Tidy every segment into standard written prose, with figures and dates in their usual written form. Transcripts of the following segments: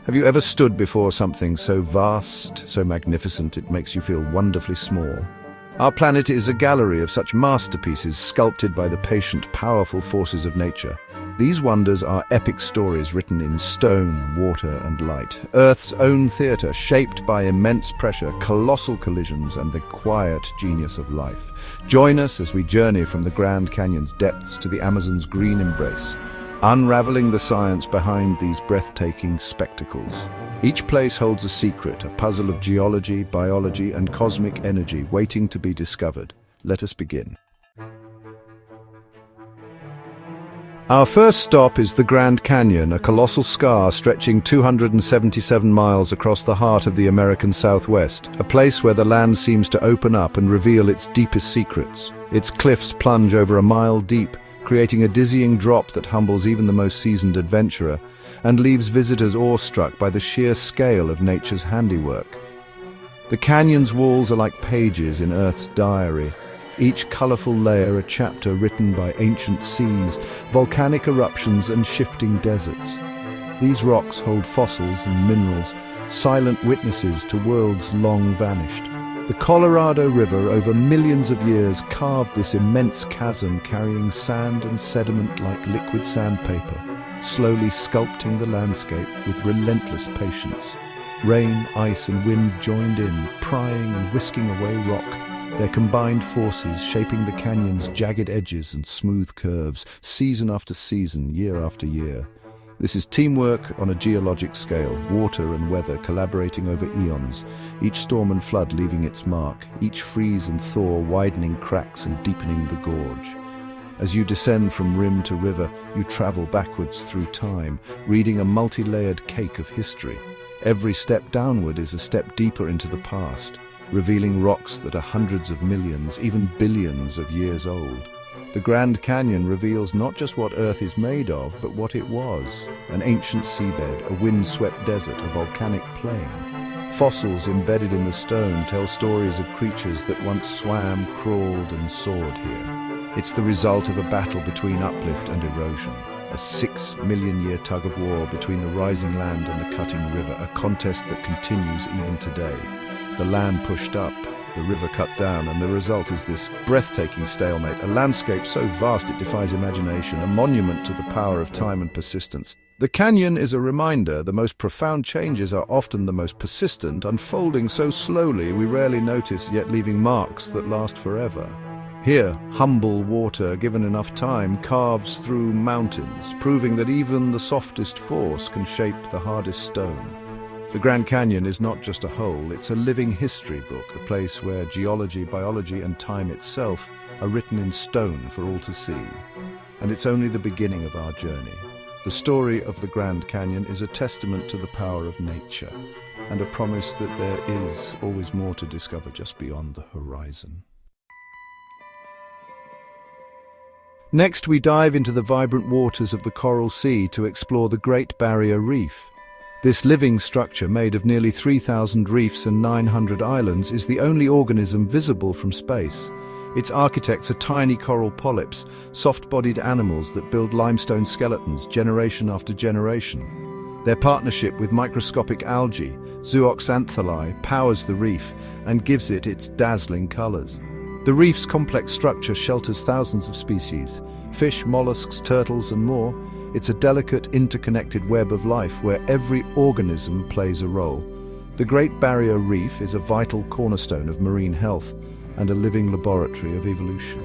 Have you ever stood before something so vast, so magnificent, it makes you feel wonderfully small? Our planet is a gallery of such masterpieces sculpted by the patient, powerful forces of nature. These wonders are epic stories written in stone, water, and light. Earth's own theatre, shaped by immense pressure, colossal collisions, and the quiet genius of life. Join us as we journey from the Grand Canyon's depths to the Amazon's green embrace, unraveling the science behind these breathtaking spectacles. Each place holds a secret, a puzzle of geology, biology, and cosmic energy waiting to be discovered. Let us begin. Our first stop is the Grand Canyon, a colossal scar stretching 277 miles across the heart of the American Southwest, a place where the land seems to open up and reveal its deepest secrets. Its cliffs plunge over a mile deep, creating a dizzying drop that humbles even the most seasoned adventurer and leaves visitors awestruck by the sheer scale of nature's handiwork. The canyon's walls are like pages in Earth's diary, each colorful layer a chapter written by ancient seas, volcanic eruptions, and shifting deserts. These rocks hold fossils and minerals, silent witnesses to worlds long vanished. The Colorado River, over millions of years, carved this immense chasm carrying sand and sediment like liquid sandpaper, slowly sculpting the landscape with relentless patience. Rain, ice, and wind joined in, prying and whisking away rock, their combined forces shaping the canyon's jagged edges and smooth curves, season after season, year after year. This is teamwork on a geologic scale, water and weather collaborating over eons, each storm and flood leaving its mark, each freeze and thaw widening cracks and deepening the gorge. As you descend from rim to river, you travel backwards through time, reading a multi-layered cake of history. Every step downward is a step deeper into the past, revealing rocks that are hundreds of millions, even billions of years old. The Grand Canyon reveals not just what Earth is made of, but what it was. An ancient seabed, a wind-swept desert, a volcanic plain. Fossils embedded in the stone tell stories of creatures that once swam, crawled, and soared here. It's the result of a battle between uplift and erosion, a 6-million-year tug-of-war between the rising land and the cutting river, a contest that continues even today. The land pushed up, the river cut down, and the result is this breathtaking stalemate, a landscape so vast it defies imagination, a monument to the power of time and persistence. The canyon is a reminder the most profound changes are often the most persistent, unfolding so slowly we rarely notice, yet leaving marks that last forever. Here, humble water, given enough time, carves through mountains, proving that even the softest force can shape the hardest stone. The Grand Canyon is not just a hole, it's a living history book, a place where geology, biology, and time itself are written in stone for all to see. And it's only the beginning of our journey. The story of the Grand Canyon is a testament to the power of nature, and a promise that there is always more to discover just beyond the horizon. Next, we dive into the vibrant waters of the Coral Sea to explore the Great Barrier Reef. This living structure, made of nearly 3,000 reefs and 900 islands, is the only organism visible from space. Its architects are tiny coral polyps, soft-bodied animals that build limestone skeletons generation after generation. Their partnership with microscopic algae, zooxanthellae, powers the reef and gives it its dazzling colors. The reef's complex structure shelters thousands of species, fish, mollusks, turtles, and more. It's a delicate, interconnected web of life where every organism plays a role. The Great Barrier Reef is a vital cornerstone of marine health and a living laboratory of evolution.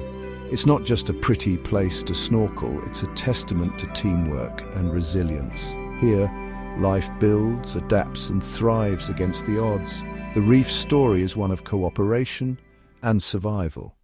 It's not just a pretty place to snorkel, it's a testament to teamwork and resilience. Here, life builds, adapts, and thrives against the odds. The reef's story is one of cooperation and survival.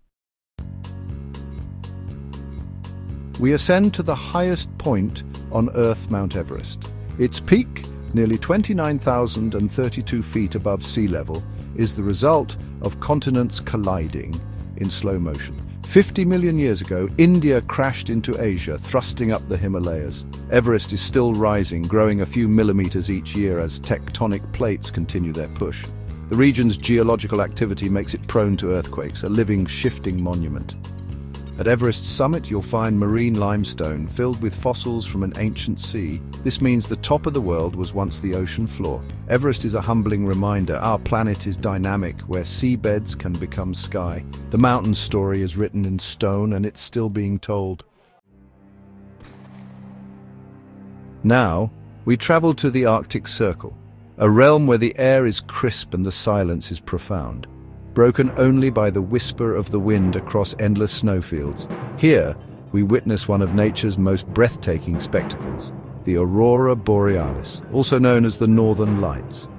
We ascend to the highest point on Earth, Mount Everest. Its peak, nearly 29,032 feet above sea level, is the result of continents colliding in slow motion. 50 million years ago, India crashed into Asia, thrusting up the Himalayas. Everest is still rising, growing a few millimeters each year as tectonic plates continue their push. The region's geological activity makes it prone to earthquakes, a living, shifting monument. At Everest's summit, you'll find marine limestone filled with fossils from an ancient sea. This means the top of the world was once the ocean floor. Everest is a humbling reminder our planet is dynamic, where seabeds can become sky. The mountain story is written in stone and it's still being told. Now, we travel to the Arctic Circle, a realm where the air is crisp and the silence is profound, broken only by the whisper of the wind across endless snowfields. Here, we witness one of nature's most breathtaking spectacles, the aurora borealis, also known as the Northern Lights.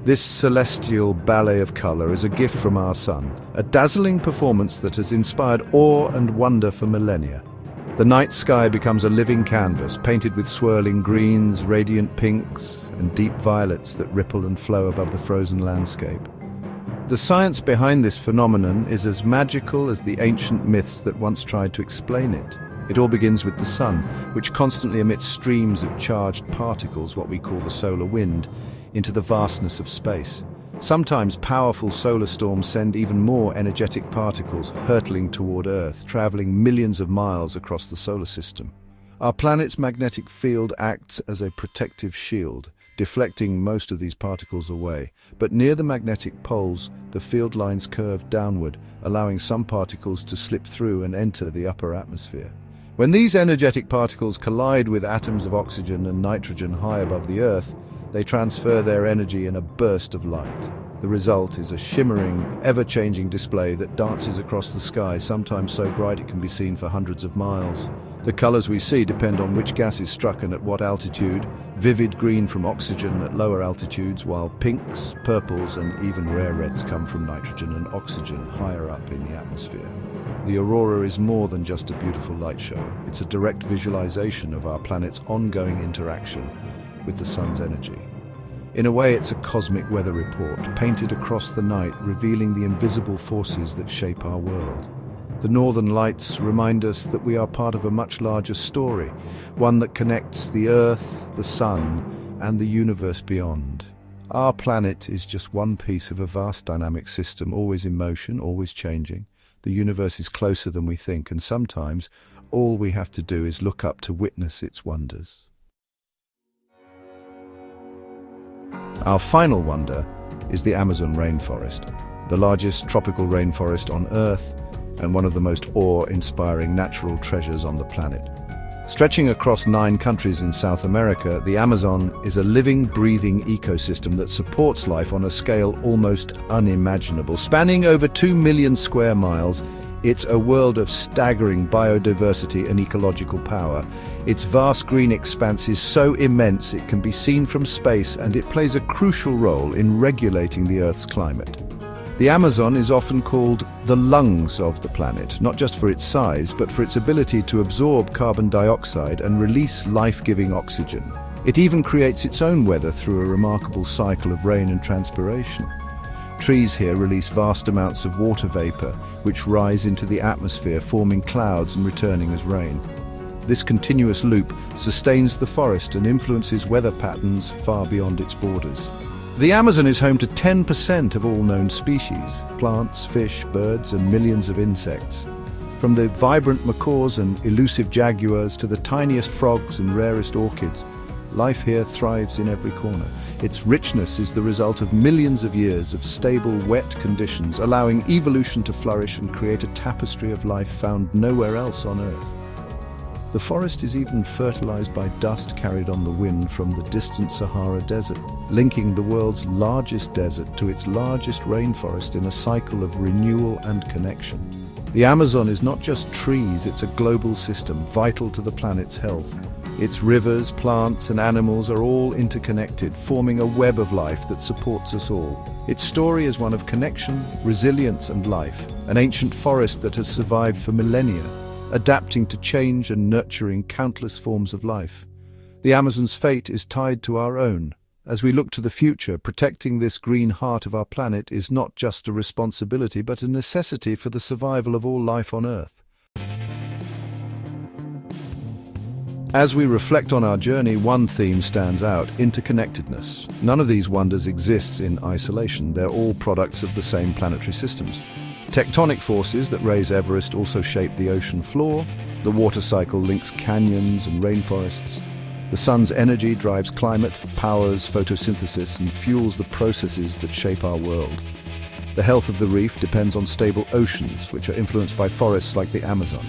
This celestial ballet of color is a gift from our sun, a dazzling performance that has inspired awe and wonder for millennia. The night sky becomes a living canvas, painted with swirling greens, radiant pinks, and deep violets that ripple and flow above the frozen landscape. The science behind this phenomenon is as magical as the ancient myths that once tried to explain it. It all begins with the sun, which constantly emits streams of charged particles, what we call the solar wind, into the vastness of space. Sometimes powerful solar storms send even more energetic particles hurtling toward Earth, traveling millions of miles across the solar system. Our planet's magnetic field acts as a protective shield, deflecting most of these particles away. But near the magnetic poles, the field lines curve downward, allowing some particles to slip through and enter the upper atmosphere. When these energetic particles collide with atoms of oxygen and nitrogen high above the Earth, they transfer their energy in a burst of light. The result is a shimmering, ever-changing display that dances across the sky, sometimes so bright it can be seen for hundreds of miles. The colors we see depend on which gas is struck and at what altitude. Vivid green from oxygen at lower altitudes, while pinks, purples, and even rare reds come from nitrogen and oxygen higher up in the atmosphere. The aurora is more than just a beautiful light show. It's a direct visualization of our planet's ongoing interaction with the sun's energy. In a way, it's a cosmic weather report, painted across the night, revealing the invisible forces that shape our world. The Northern Lights remind us that we are part of a much larger story, one that connects the Earth, the Sun, and the universe beyond. Our planet is just one piece of a vast dynamic system, always in motion, always changing. The universe is closer than we think, and sometimes all we have to do is look up to witness its wonders. Our final wonder is the Amazon rainforest, the largest tropical rainforest on Earth and one of the most awe-inspiring natural treasures on the planet. Stretching across 9 countries in South America, the Amazon is a living, breathing ecosystem that supports life on a scale almost unimaginable. Spanning over 2 million square miles, it's a world of staggering biodiversity and ecological power. Its vast green expanse is so immense it can be seen from space, and it plays a crucial role in regulating the Earth's climate. The Amazon is often called the lungs of the planet, not just for its size, but for its ability to absorb carbon dioxide and release life-giving oxygen. It even creates its own weather through a remarkable cycle of rain and transpiration. Trees here release vast amounts of water vapor, which rise into the atmosphere, forming clouds and returning as rain. This continuous loop sustains the forest and influences weather patterns far beyond its borders. The Amazon is home to 10% of all known species, plants, fish, birds, and millions of insects. From the vibrant macaws and elusive jaguars to the tiniest frogs and rarest orchids, life here thrives in every corner. Its richness is the result of millions of years of stable, wet conditions, allowing evolution to flourish and create a tapestry of life found nowhere else on Earth. The forest is even fertilized by dust carried on the wind from the distant Sahara Desert, linking the world's largest desert to its largest rainforest in a cycle of renewal and connection. The Amazon is not just trees, it's a global system vital to the planet's health. Its rivers, plants, and animals are all interconnected, forming a web of life that supports us all. Its story is one of connection, resilience, and life, an ancient forest that has survived for millennia, adapting to change and nurturing countless forms of life. The Amazon's fate is tied to our own. As we look to the future, protecting this green heart of our planet is not just a responsibility, but a necessity for the survival of all life on Earth. As we reflect on our journey, one theme stands out: interconnectedness. None of these wonders exists in isolation. They're all products of the same planetary systems. Tectonic forces that raise Everest also shape the ocean floor. The water cycle links canyons and rainforests. The sun's energy drives climate, powers photosynthesis, and fuels the processes that shape our world. The health of the reef depends on stable oceans, which are influenced by forests like the Amazon.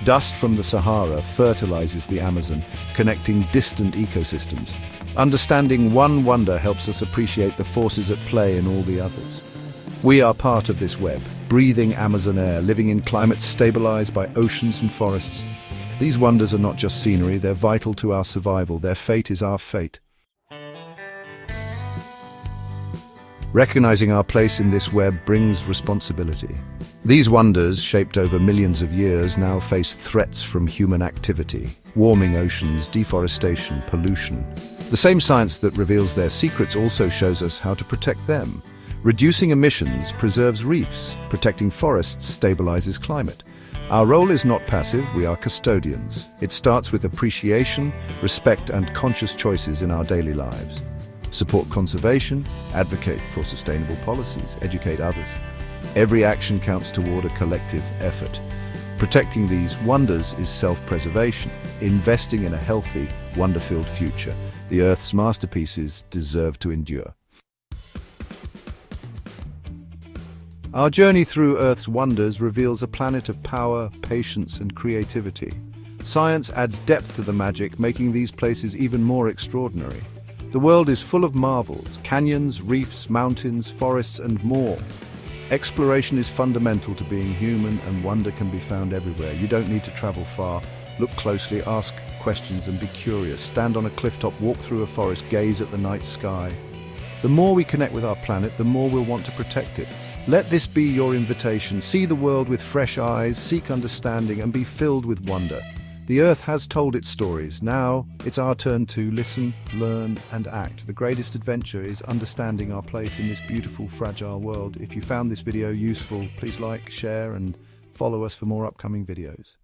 Dust from the Sahara fertilizes the Amazon, connecting distant ecosystems. Understanding one wonder helps us appreciate the forces at play in all the others. We are part of this web, breathing Amazon air, living in climates stabilized by oceans and forests. These wonders are not just scenery, they're vital to our survival. Their fate is our fate. Recognizing our place in this web brings responsibility. These wonders, shaped over millions of years, now face threats from human activity. Warming oceans, deforestation, pollution. The same science that reveals their secrets also shows us how to protect them. Reducing emissions preserves reefs. Protecting forests stabilizes climate. Our role is not passive, we are custodians. It starts with appreciation, respect, and conscious choices in our daily lives. Support conservation, advocate for sustainable policies, educate others. Every action counts toward a collective effort. Protecting these wonders is self-preservation, investing in a healthy, wonder-filled future. The Earth's masterpieces deserve to endure. Our journey through Earth's wonders reveals a planet of power, patience, and creativity. Science adds depth to the magic, making these places even more extraordinary. The world is full of marvels, canyons, reefs, mountains, forests, and more. Exploration is fundamental to being human, and wonder can be found everywhere. You don't need to travel far. Look closely, ask questions, and be curious. Stand on a clifftop, walk through a forest, gaze at the night sky. The more we connect with our planet, the more we'll want to protect it. Let this be your invitation. See the world with fresh eyes, seek understanding, and be filled with wonder. The Earth has told its stories. Now, it's our turn to listen, learn, and act. The greatest adventure is understanding our place in this beautiful, fragile world. If you found this video useful, please like, share, and follow us for more upcoming videos.